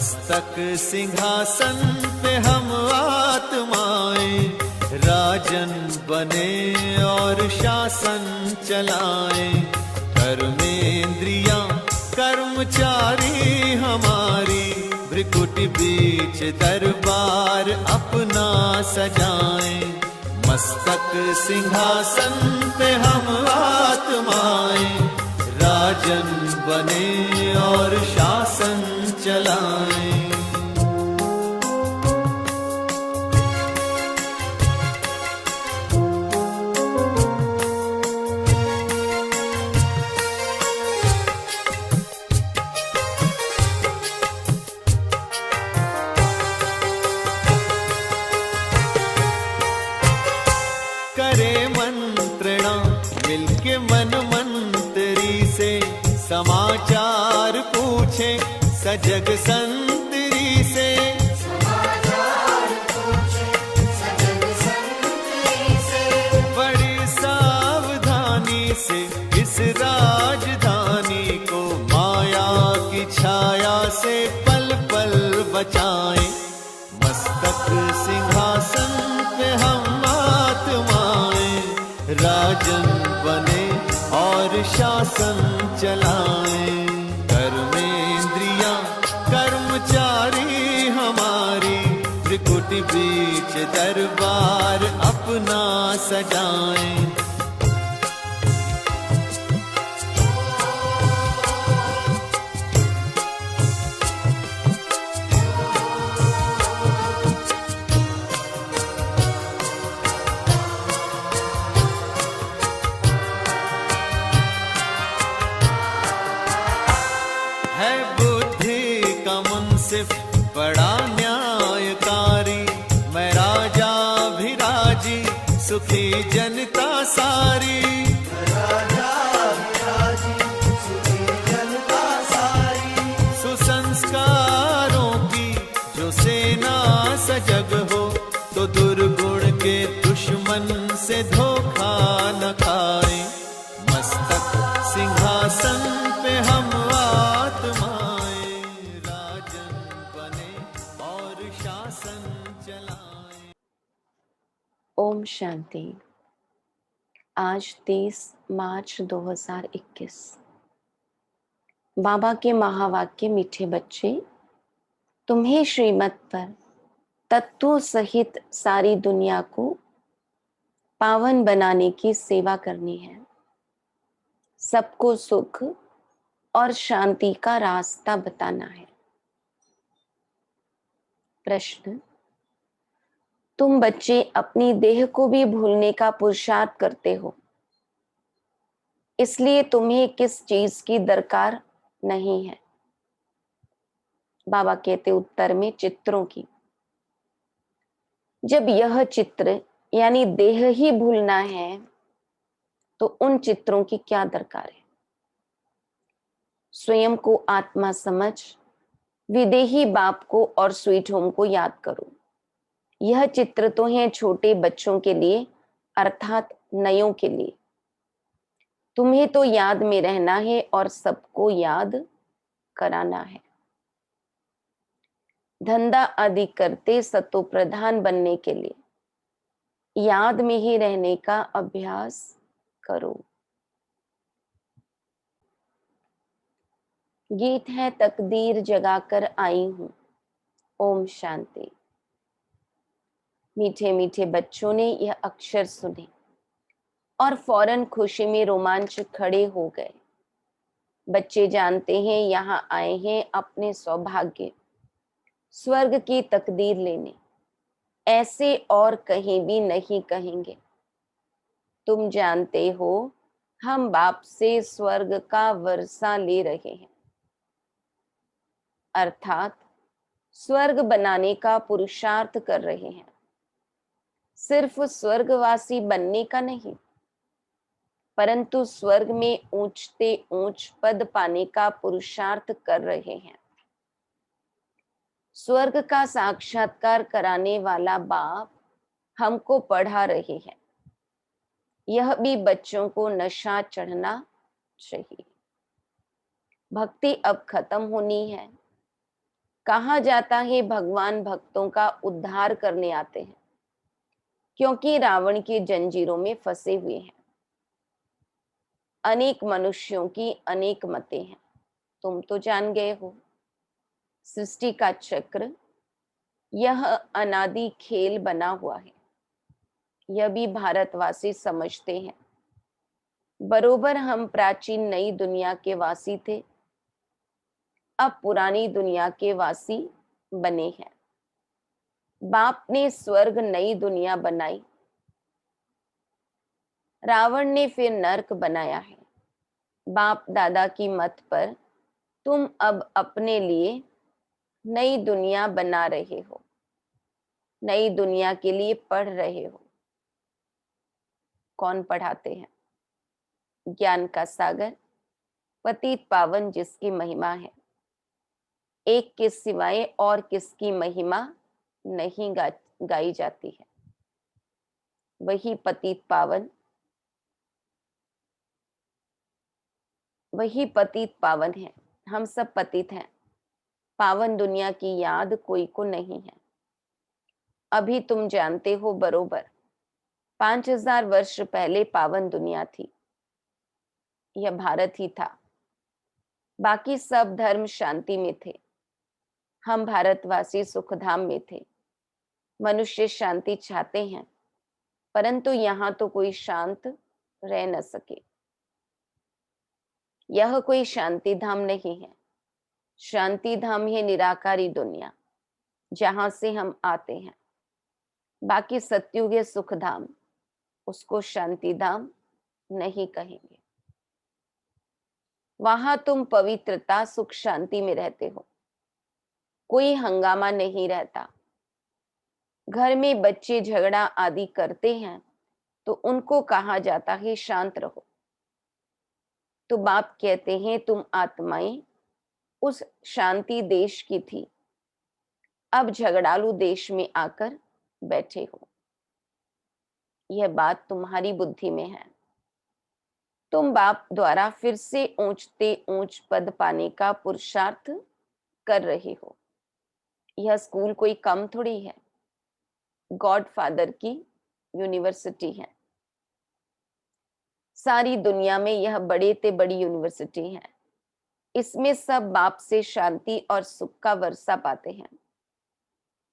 मस्तक सिंहासन पे हम आत्माएं, राजन बने और शासन चलाएं। कर्मेंद्रियां कर्मचारी हमारी, भ्रिकुटी बीच दरबार अपना सजाएं। मस्तक सिंहासन पे हम आत्माएं, राजन बने और शासन चलाएं। करे मंत्रणा मिलके मन मंत्री से, समाचार पूछे सजग संतरी से। बड़ी सावधानी से इस राजधानी को माया की छाया से पल पल बचाएं। मस्तक सिंहासन पे हम आत्माएं, राजन बने और शासन चलाएं। कर्मेंद्रियां कर्मचारी हमारी, त्रिकुटी बीच दरबार अपना सजाएं। है बुद्धि का मुंसिफ बड़ा न्यायकारी, मैं राजा भी राजी सुखी जनता सारी। सुसंस्कारों की जो सेना सजग हो, तो दुर्गुण के दुश्मन से धोखा न खाए। मस्तक सिंहासन पे हम आत्माएं, राजन बने और शासन चलाएं। ओम शांति। आज 30 मार्च 2021। बाबा के महावाक्य। मीठे बच्चे, तुम्हें श्रीमत पर तत्वों सहित सारी दुनिया को पावन बनाने की सेवा करनी है। सबको सुख और शांति का रास्ता बताना है। प्रश्न: तुम बच्चे अपनी देह को भी भूलने का पुरुषार्थ करते हो, इसलिए तुम्हें किस चीज की दरकार नहीं है? बाबा कहते उत्तर में चित्रों की। जब यह चित्र यानी देह ही भूलना है, तो उन चित्रों की क्या दरकार है? स्वयं को आत्मा समझ विदेही बाप को और स्वीट होम को याद करो। यह चित्र तो है छोटे बच्चों के लिए, अर्थात नयों के लिए। तुम्हें तो याद में रहना है और सबको याद कराना है। धंधा आदि करते सतो प्रधान बनने के लिए याद में ही रहने का अभ्यास करो। गीत है तकदीर जगाकर आई हूं। ओम शांति। मीठे मीठे बच्चों ने यह अक्षर सुने और फौरन खुशी में रोमांच खड़े हो गए। बच्चे जानते हैं यहाँ आए हैं अपने सौभाग्य स्वर्ग की तकदीर लेने, ऐसे और कहीं भी नहीं कहेंगे। तुम जानते हो हम बाप से स्वर्ग का वर्षा ले रहे हैं, अर्थात स्वर्ग बनाने का पुरुषार्थ कर रहे हैं। सिर्फ स्वर्गवासी बनने का नहीं, परंतु स्वर्ग में ऊंचते ऊंच पद पाने का पुरुषार्थ कर रहे हैं। स्वर्ग का साक्षात्कार कराने वाला बाप हमको पढ़ा रहे हैं। यह भी बच्चों को नशा चढ़ना चाहिए। भक्ति अब खत्म होनी है। कहा जाता है भगवान भक्तों का उद्धार करने आते हैं, क्योंकि रावण की जंजीरों में फंसे हुए हैं। अनेक मनुष्यों की अनेक मतें हैं, तुम तो जान गए हो। सृष्टि का चक्र यह अनादि खेल बना हुआ है, यह भी भारतवासी समझते हैं। बरोबर हम प्राचीन नई दुनिया के वासी थे, अब पुरानी दुनिया के वासी बने हैं। बाप ने स्वर्ग नई दुनिया बनाई, रावण ने फिर नर्क बनाया है। बाप दादा की मत पर तुम अब अपने लिए नई दुनिया बना रहे हो, नई दुनिया के लिए पढ़ रहे हो। कौन पढ़ाते हैं? ज्ञान का सागर, पतित पावन जिसकी महिमा है। एक के सिवाय और किसकी महिमा नहीं गाई जाती है। वही पतित पावन, वही पतित पावन है। हम सब पतित हैं। पावन दुनिया की याद कोई को नहीं है। अभी तुम जानते हो बरोबर 5000 वर्ष पहले पावन दुनिया थी, यह भारत ही था। बाकी सब धर्म शांति में थे, हम भारतवासी सुखधाम में थे। मनुष्य शांति चाहते हैं, परंतु यहाँ तो कोई शांत रह न सके। यह कोई शांति धाम नहीं है। शांति धाम है निराकारी दुनिया, जहां से हम आते हैं। बाकी सत्युग है सुख धाम, उसको शांति धाम नहीं कहेंगे। वहां तुम पवित्रता सुख शांति में रहते हो, कोई हंगामा नहीं रहता। घर में बच्चे झगड़ा आदि करते हैं तो उनको कहा जाता है शांत रहो। तो बाप कहते हैं तुम आत्माएं उस शांति देश की थी, अब झगड़ालू देश में आकर बैठे हो। यह बात तुम्हारी बुद्धि में है। तुम बाप द्वारा फिर से ऊंचते ऊंच पद पाने का पुरुषार्थ कर रहे हो। यह स्कूल कोई कम थोड़ी है, गॉड फादर की यूनिवर्सिटी है। सारी दुनिया में यह बड़े ते बड़ी यूनिवर्सिटी है। इसमें सब बाप से शांति और सुख का वर्षा पाते हैं।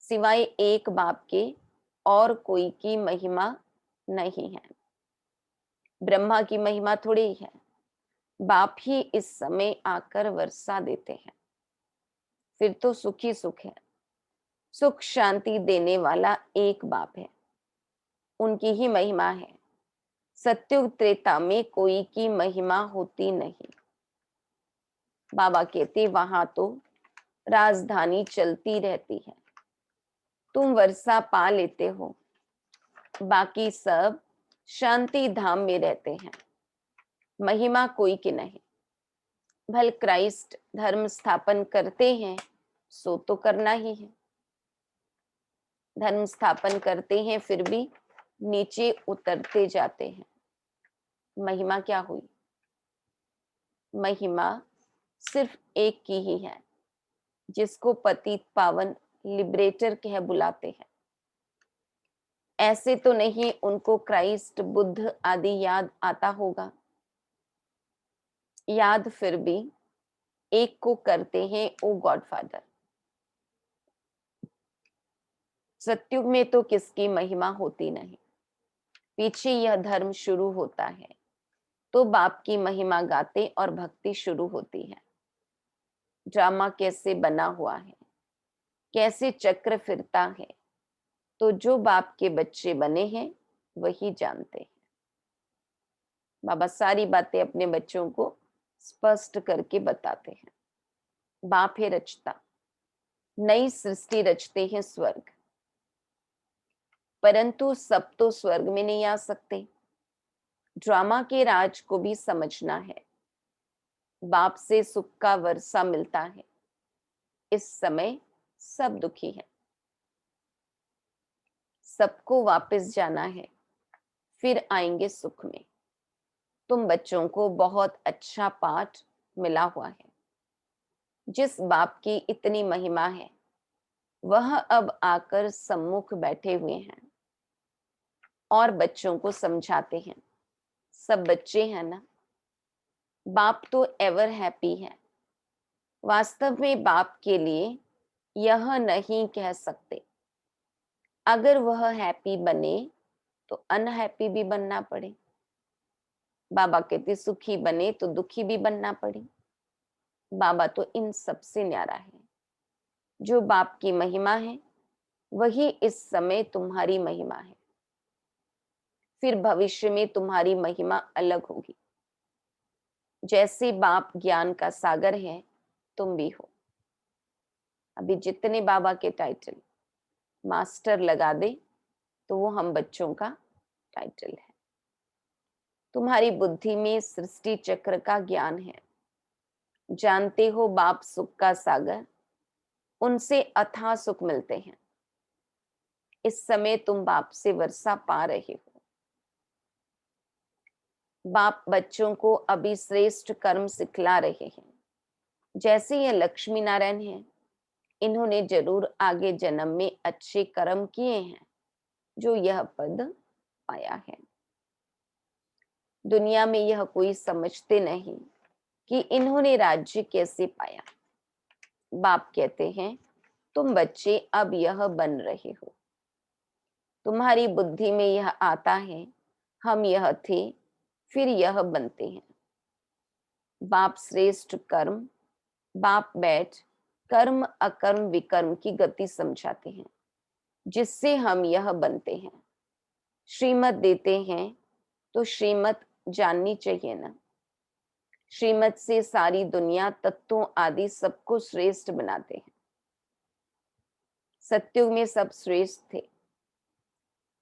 सिवाय एक बाप के और कोई की महिमा नहीं है। ब्रह्मा की महिमा थोड़ी है, बाप ही इस समय आकर वर्षा देते हैं। फिर तो सुख ही सुख है। सुख शांति देने वाला एक बाप है, उनकी ही महिमा है। सत्युग त्रेता में कोई की महिमा होती नहीं। बाबा कहते वहां तो राजधानी चलती रहती है, तुम वर्षा पा लेते हो, बाकी सब शांति धाम में रहते हैं। महिमा कोई की नहीं। भल क्राइस्ट धर्म स्थापन करते हैं, सो तो करना ही है। धर्म स्थापन करते हैं फिर भी नीचे उतरते जाते हैं। महिमा क्या हुई? महिमा सिर्फ एक की ही है, जिसको पतित पावन लिबरेटर कह बुलाते हैं। ऐसे तो नहीं उनको क्राइस्ट बुद्ध आदि याद आता होगा। याद फिर भी एक को करते हैं, ओ गॉड फादर। सत्युग में तो किसकी महिमा होती नहीं। पीछे यह धर्म शुरू होता है तो बाप की महिमा गाते और भक्ति शुरू होती है। ड्रामा कैसे बना हुआ है, कैसे चक्र फिरता है, तो जो बाप के बच्चे बने हैं वही जानते हैं। बाबा सारी बातें अपने बच्चों को स्पष्ट करके बताते हैं। बाप है रचता, नई सृष्टि रचते हैं स्वर्ग, परंतु सब तो स्वर्ग में नहीं आ सकते। ड्रामा के राज को भी समझना है। बाप से सुख का वर्षा मिलता है, इस समय सब दुखी है। सबको वापस जाना है, फिर आएंगे सुख में। तुम बच्चों को बहुत अच्छा पाठ मिला हुआ है। जिस बाप की इतनी महिमा है वह अब आकर सम्मुख बैठे हुए हैं और बच्चों को समझाते हैं। सब बच्चे हैं ना, बाप तो एवर हैप्पी है। वास्तव में बाप के लिए यह नहीं कह सकते। अगर वह हैप्पी बने तो अनहैप्पी भी बनना पड़े। बाबा कहते सुखी बने तो दुखी भी बनना पड़े। बाबा तो इन सबसे न्यारा है। जो बाप की महिमा है वही इस समय तुम्हारी महिमा है। फिर भविष्य में तुम्हारी महिमा अलग होगी। जैसे बाप ज्ञान का सागर है, तुम भी हो। अभी जितने बाबा के टाइटल मास्टर लगा दे तो वो हम बच्चों का टाइटल है। तुम्हारी बुद्धि में सृष्टि चक्र का ज्ञान है। जानते हो बाप सुख का सागर, उनसे अथाह सुख मिलते हैं। इस समय तुम बाप से वर्षा पा रहे हो। बाप बच्चों को अभी श्रेष्ठ कर्म सिखला रहे हैं। जैसे ये लक्ष्मी नारायण हैं, इन्होंने जरूर आगे जन्म में अच्छे कर्म किए हैं जो यह पद पाया है। दुनिया में यह कोई समझते नहीं कि इन्होंने राज्य कैसे पाया। बाप कहते हैं तुम बच्चे अब यह बन रहे हो। तुम्हारी बुद्धि में यह आता है हम यह थे फिर यह बनते हैं। बाप श्रेष्ठ कर्म, बाप बैठ कर्म अकर्म विकर्म की गति समझाते हैं जिससे हम यह बनते हैं। श्रीमत देते हैं तो श्रीमत जाननी चाहिए ना। श्रीमत से सारी दुनिया तत्वों आदि सबको श्रेष्ठ बनाते हैं। सत्युग में सब श्रेष्ठ थे।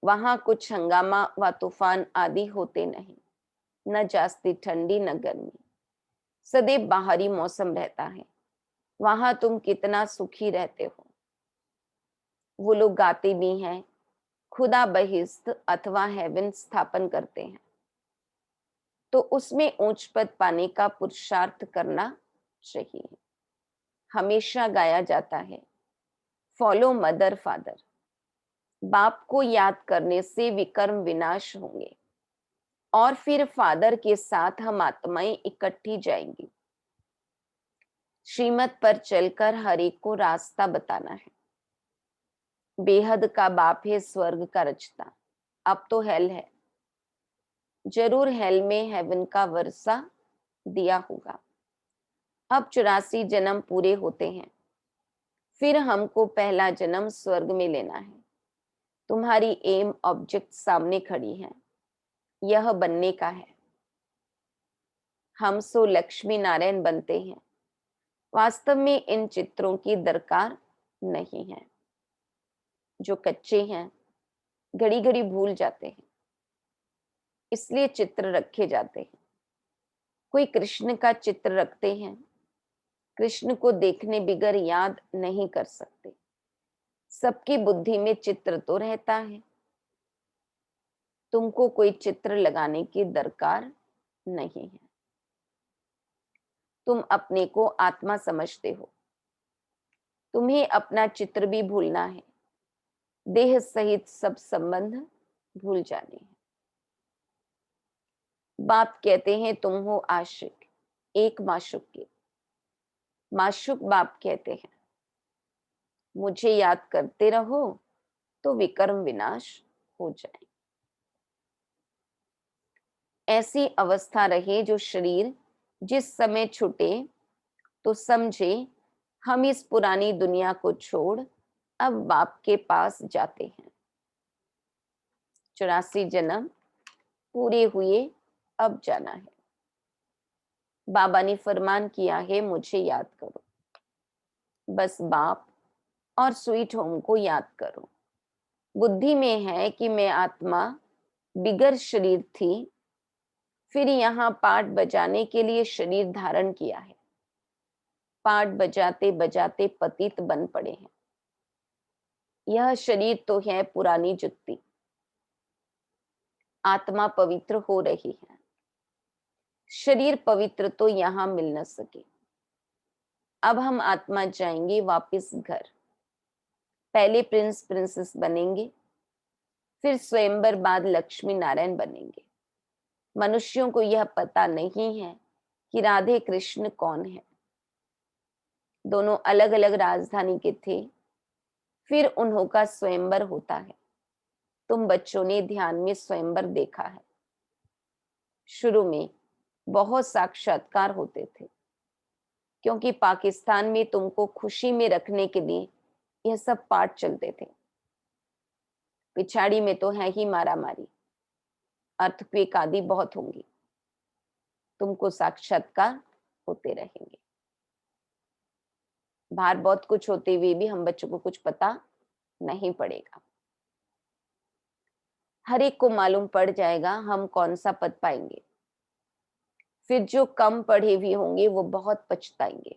वहां कुछ हंगामा व तूफान आदि होते नहीं, न जास्ती ठंडी न गर्मी, सदैव बाहरी मौसम रहता है। वहां तुम कितना सुखी रहते हो। वो लोग गाते भी हैं, खुदा बहिस्त अथवा हेवन स्थापन करते हैं, तो उसमें ऊंच पद पाने का पुरुषार्थ करना चाहिए। हमेशा गाया जाता है फॉलो मदर फादर। बाप को याद करने से विकर्म विनाश होंगे और फिर फादर के साथ हम आत्माएं इकट्ठी जाएंगी। श्रीमत पर चलकर हर एक को रास्ता बताना है। बेहद का बाप है स्वर्ग का रचता। अब तो हेल है, जरूर हेल में हेवन का वर्षा दिया होगा। अब 84 जन्म पूरे होते हैं, फिर हमको पहला जन्म स्वर्ग में लेना है। तुम्हारी एम ऑब्जेक्ट सामने खड़ी है, यह बनने का है। हम सो लक्ष्मी नारायण बनते हैं। वास्तव में इन चित्रों की दरकार नहीं है। जो कच्चे हैं घड़ी घड़ी भूल जाते हैं, इसलिए चित्र रखे जाते हैं। कोई कृष्ण का चित्र रखते हैं, कृष्ण को देखने बिगर याद नहीं कर सकते। सबकी बुद्धि में चित्र तो रहता है। तुमको कोई चित्र लगाने की दरकार नहीं है। तुम अपने को आत्मा समझते हो। तुम्हें अपना चित्र भी भूलना है। देह सहित सब संबंध भूल जाने हैं। बाप कहते हैं तुम हो आशिक एक माशुक के। माशुक बाप कहते हैं मुझे याद करते रहो तो विकर्म विनाश हो जाए। ऐसी अवस्था रहे जो शरीर जिस समय छूटे तो समझे हम इस पुरानी दुनिया को छोड़ अब बाप के पास जाते हैं। 84 जन्म पूरे हुए, अब जाना है। बाबा ने फरमान किया है मुझे याद करो। बस बाप और स्वीट होम को याद करो। बुद्धि में है कि मैं आत्मा बिगर शरीर थी, फिर यहाँ पाठ बजाने के लिए शरीर धारण किया है। पाठ बजाते बजाते पतित बन पड़े हैं। यह शरीर तो है पुरानी जुत्ती। आत्मा पवित्र हो रही है। शरीर पवित्र तो यहाँ मिल न सके। अब हम आत्मा जाएंगे वापस घर। पहले प्रिंस प्रिंसेस बनेंगे, फिर स्वयंवर बाद लक्ष्मी नारायण बनेंगे। मनुष्यों को यह पता नहीं है कि राधे कृष्ण कौन है। दोनों अलग अलग राजधानी के थे, फिर उन्हों का स्वयंवर होता है। तुम बच्चों ने ध्यान में स्वयंवर देखा है। शुरू में बहुत साक्षात्कार होते थे, क्योंकि पाकिस्तान में तुमको खुशी में रखने के लिए यह सब पाठ चलते थे। पिछाड़ी में तो है ही मारामारी, अर्थक्वेक आदि बहुत होंगी। तुमको साक्षात्कार होते रहेंगे। बाहर बहुत कुछ होते हुए भी हम बच्चों को कुछ पता नहीं पड़ेगा। हर एक को मालूम पड़ जाएगा हम कौन सा पद पाएंगे। फिर जो कम पढ़े भी होंगे वो बहुत पछताएंगे।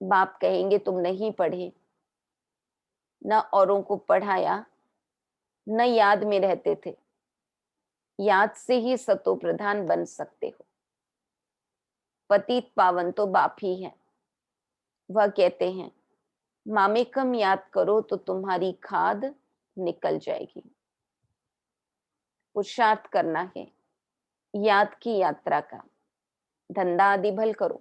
बाप कहेंगे तुम नहीं पढ़े, न औरों को पढ़ाया, न याद में रहते थे। याद से ही सतो प्रधान बन सकते हो। पतित पावन तो बाप ही है। वह कहते हैं मामेकम याद करो तो तुम्हारी खाद निकल जाएगी। पुरुषार्थ करना है याद की यात्रा का। धंधा आदि भल करो,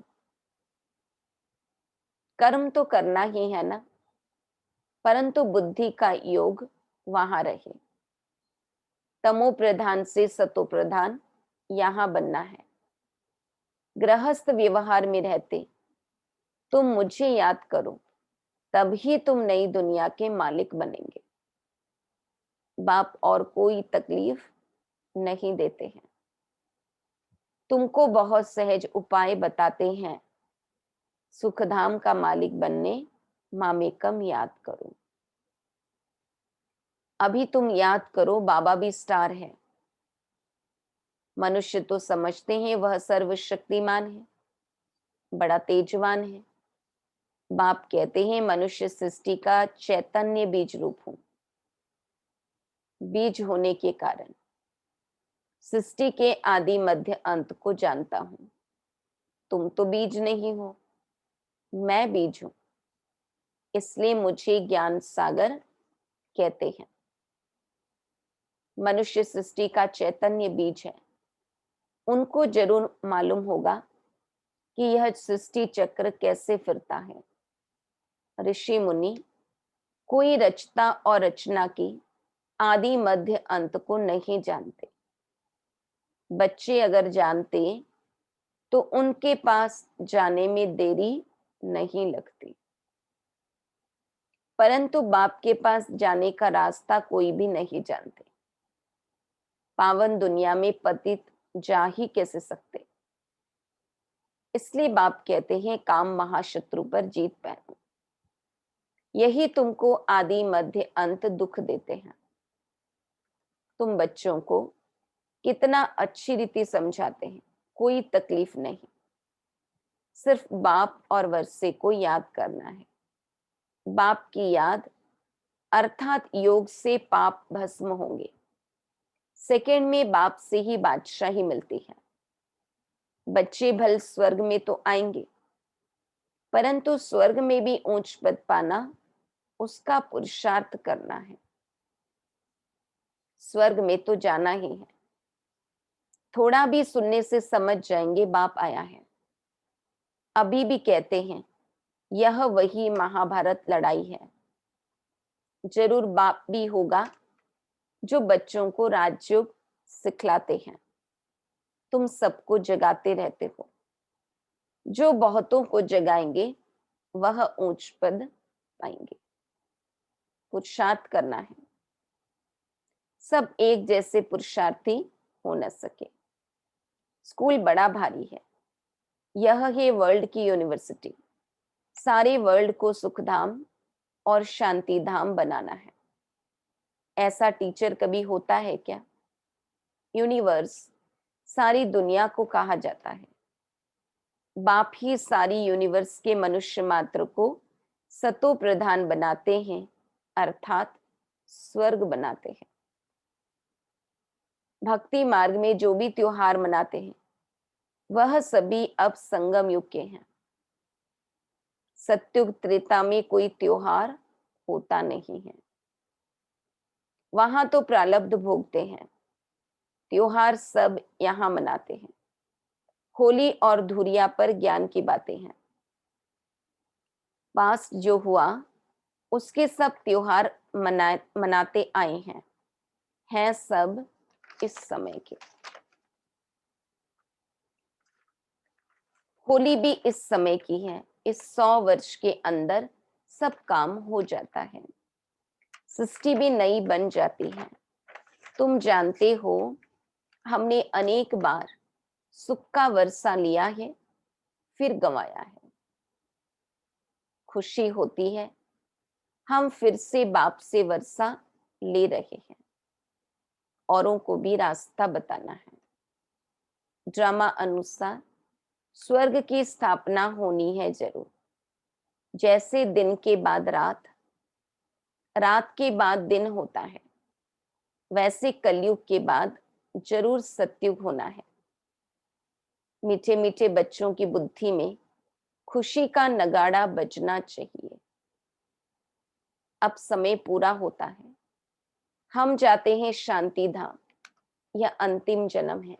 कर्म तो करना ही है ना, परंतु बुद्धि का योग वहां रहे। तमो प्रधान से सतो प्रधान यहां बनना है। गृहस्थ व्यवहार में रहते तुम मुझे याद करो, तभी तुम नई दुनिया के मालिक बनेंगे। बाप और कोई तकलीफ नहीं देते हैं। तुमको बहुत सहज उपाय बताते हैं। सुखधाम का मालिक बनने मामेकम याद करो। अभी तुम याद करो बाबा भी स्टार है। मनुष्य तो समझते हैं वह सर्वशक्तिमान है, बड़ा तेजवान है। बाप कहते हैं मनुष्य सृष्टि का चैतन्य बीज रूप हूं। बीज होने के कारण सृष्टि के आदि मध्य अंत को जानता हूं। तुम तो बीज नहीं हो, मैं बीज हूं। इसलिए मुझे ज्ञान सागर कहते हैं। मनुष्य सृष्टि का चैतन्य बीज है। उनको जरूर मालूम होगा कि यह सृष्टि चक्र कैसे फिरता है। ऋषि मुनि कोई रचता और रचना की आदि मध्य अंत को नहीं जानते। बच्चे अगर जानते तो उनके पास जाने में देरी नहीं लगती, परंतु बाप के पास जाने का रास्ता कोई भी नहीं जानते। पावन दुनिया में पतित जा ही कैसे सकते। इसलिए बाप कहते हैं काम महाशत्रु पर जीत पहनो। यही तुमको आदि मध्य अंत दुख देते हैं। तुम बच्चों को कितना अच्छी रीति समझाते हैं, कोई तकलीफ नहीं। सिर्फ बाप और वर्षे को याद करना है। बाप की याद अर्थात योग से पाप भस्म होंगे। सेकंड में बाप से ही बादशाही मिलती है। बच्चे भल स्वर्ग में तो आएंगे, परंतु स्वर्ग में भी ऊंच पद पाना उसका पुरुषार्थ करना है। स्वर्ग में तो जाना ही है। थोड़ा भी सुनने से समझ जाएंगे बाप आया है। अभी भी कहते हैं यह वही महाभारत लड़ाई है। जरूर बाप भी होगा जो बच्चों को राजयोग सिखलाते हैं। तुम सबको जगाते रहते हो। जो बहुतों को जगाएंगे वह ऊंच पद पाएंगे। पुरुषार्थ करना है। सब एक जैसे पुरुषार्थी हो न सके। स्कूल बड़ा भारी है। यह है वर्ल्ड की यूनिवर्सिटी। सारे वर्ल्ड को सुखधाम और शांति धाम बनाना है। ऐसा टीचर कभी होता है क्या? यूनिवर्स सारी दुनिया को कहा जाता है। बाप ही सारी यूनिवर्स के मनुष्य मात्र को सतो प्रधान बनाते हैं, अर्थात स्वर्ग बनाते हैं। भक्ति मार्ग में जो भी त्योहार मनाते हैं वह सभी अब संगम युग के हैं। सत्युग त्रेता में कोई त्योहार होता नहीं है, वहां तो प्रारब्ध भोगते हैं। त्योहार सब यहाँ मनाते हैं। होली और धुरिया पर ज्ञान की बातें हैं। पास्ट जो हुआ उसके सब त्योहार मनाते आए हैं सब इस समय के। होली भी इस समय की है। इस 100 वर्ष के अंदर सब काम हो जाता है, सृष्टि भी नई बन जाती है। तुम जानते हो हमने अनेक बार सुख का वर्षा लिया है, फिर गंवाया है। खुशी होती है हम फिर से बाप से वर्षा ले रहे हैं, औरों को भी रास्ता बताना है। ड्रामा अनुसार स्वर्ग की स्थापना होनी है जरूर। जैसे दिन के बाद रात, रात के बाद दिन होता है, वैसे कलयुग के बाद जरूर सतयुग होना है। मीठे मीठे बच्चों की बुद्धि में खुशी का नगाड़ा बजना चाहिए। अब समय पूरा होता है, हम जाते हैं शांति धाम। यह अंतिम जन्म है।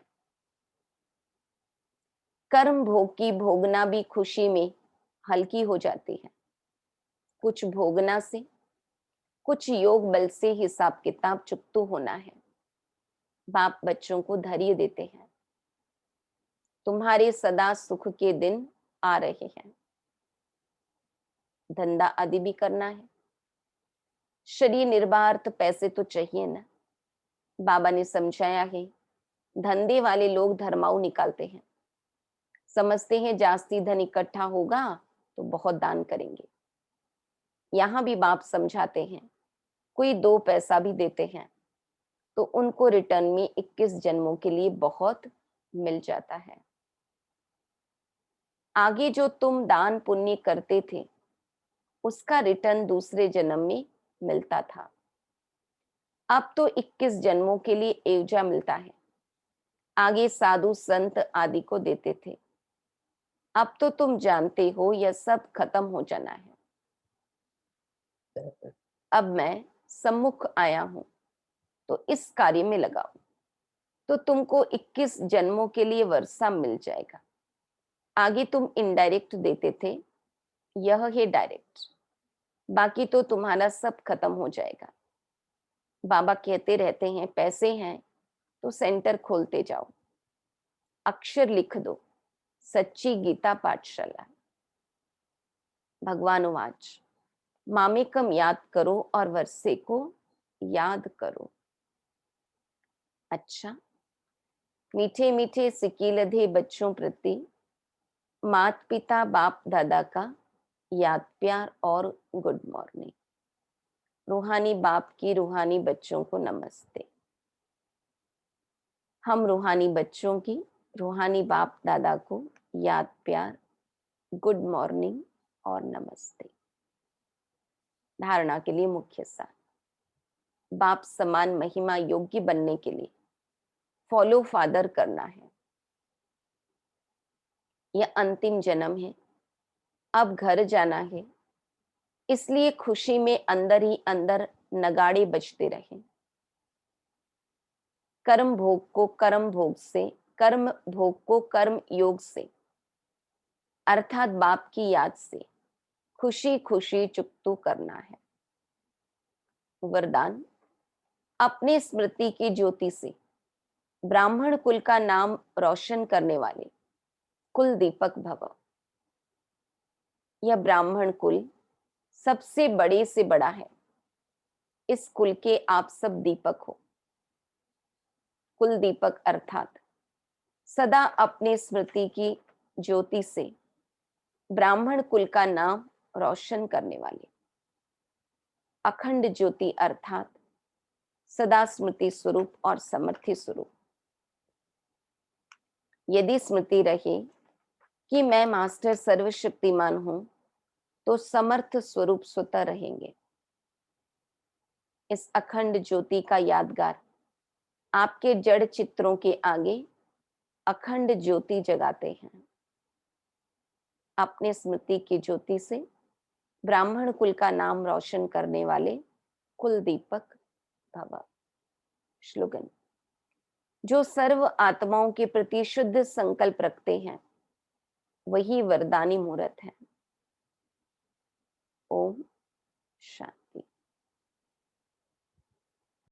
कर्म भोग की भोगना भी खुशी में हल्की हो जाती है। कुछ भोगना से, कुछ योग बल से हिसाब किताब चुकतू होना है। बाप बच्चों को धैर्य देते हैं। तुम्हारे सदा सुख के दिन आ रहे हैं। धंधा आदि भी करना है। शरीर निर्वाह पैसे तो चाहिए ना। बाबा ने समझाया है, धंधे वाले लोग धर्माऊ निकालते हैं, समझते हैं जास्ती धन इकट्ठा होगा तो बहुत दान करेंगे। यहाँ भी बाप समझाते हैं, कोई 2 पैसा भी देते हैं तो उनको रिटर्न में 21 जन्मों के लिए बहुत मिल जाता है। आगे जो तुम दान पुण्य करते थे उसका रिटर्न दूसरे जन्म में मिलता था। अब तो 21 जन्मों के लिए एवजा मिलता है। आगे साधु संत आदि को देते थे। अब तो तुम जानते हो यह सब खत्म हो जाना है। अब मैं सम्मुख आया हूं तो इस कार्य में लगाओ, तो तुमको 21 जन्मों के लिए वर्षा मिल जाएगा। आगे तुम इनडायरेक्ट देते थे, यह है डायरेक्ट। बाकी तो तुम्हारा सब खत्म हो जाएगा। बाबा कहते रहते हैं, पैसे हैं तो सेंटर खोलते जाओ, अक्षर लिख दो, सच्ची गीता पाठशाला। भगवान वाच, मामेकम याद करो और वर्षे को याद करो। अच्छा, मीठे मीठे सिकीलधे बच्चों प्रति मात पिता बाप दादा का याद प्यार और गुड मॉर्निंग। रूहानी बाप की रूहानी बच्चों को नमस्ते। हम रूहानी बच्चों की रूहानी बाप दादा को याद प्यार, गुड मॉर्निंग और नमस्ते। धारणा के लिए मुख्य सार, बाप समान महिमा योग्य बनने के लिए फॉलो फादर करना है। यह अंतिम जन्म है, अब घर जाना है, इसलिए खुशी में अंदर ही अंदर नगाड़े बजते रहे। कर्म भोग को कर्म भोग से, कर्म भोग को कर्म योग से, अर्थात बाप की याद से खुशी खुशी चुकतू करना है। वरदान, अपने स्मृति की ज्योति से ब्राह्मण कुल का नाम रोशन करने वाले कुल दीपक भव। यह ब्राह्मण कुल सबसे बड़े से बड़ा है। इस कुल के आप सब दीपक हो। कुल दीपक अर्थात सदा अपने स्मृति की ज्योति से ब्राह्मण कुल का नाम रोशन करने वाले। अखंड ज्योति अर्थात सदा स्मृति स्वरूप और समर्थी स्वरूप। यदि स्मृति रहे कि मैं मास्टर सर्वशक्तिमान हूं तो समर्थ स्वरूप स्वतः रहेंगे। इस अखंड ज्योति का यादगार आपके जड़ चित्रों के आगे अखंड ज्योति जगाते हैं। अपने स्मृति की ज्योति से ब्राह्मण कुल का नाम रोशन करने वाले कुल दीपक भव। श्लोगन। जो सर्व आत्माओं के प्रति शुद्ध संकल्प रखते हैं वही वरदानी मूर्त है।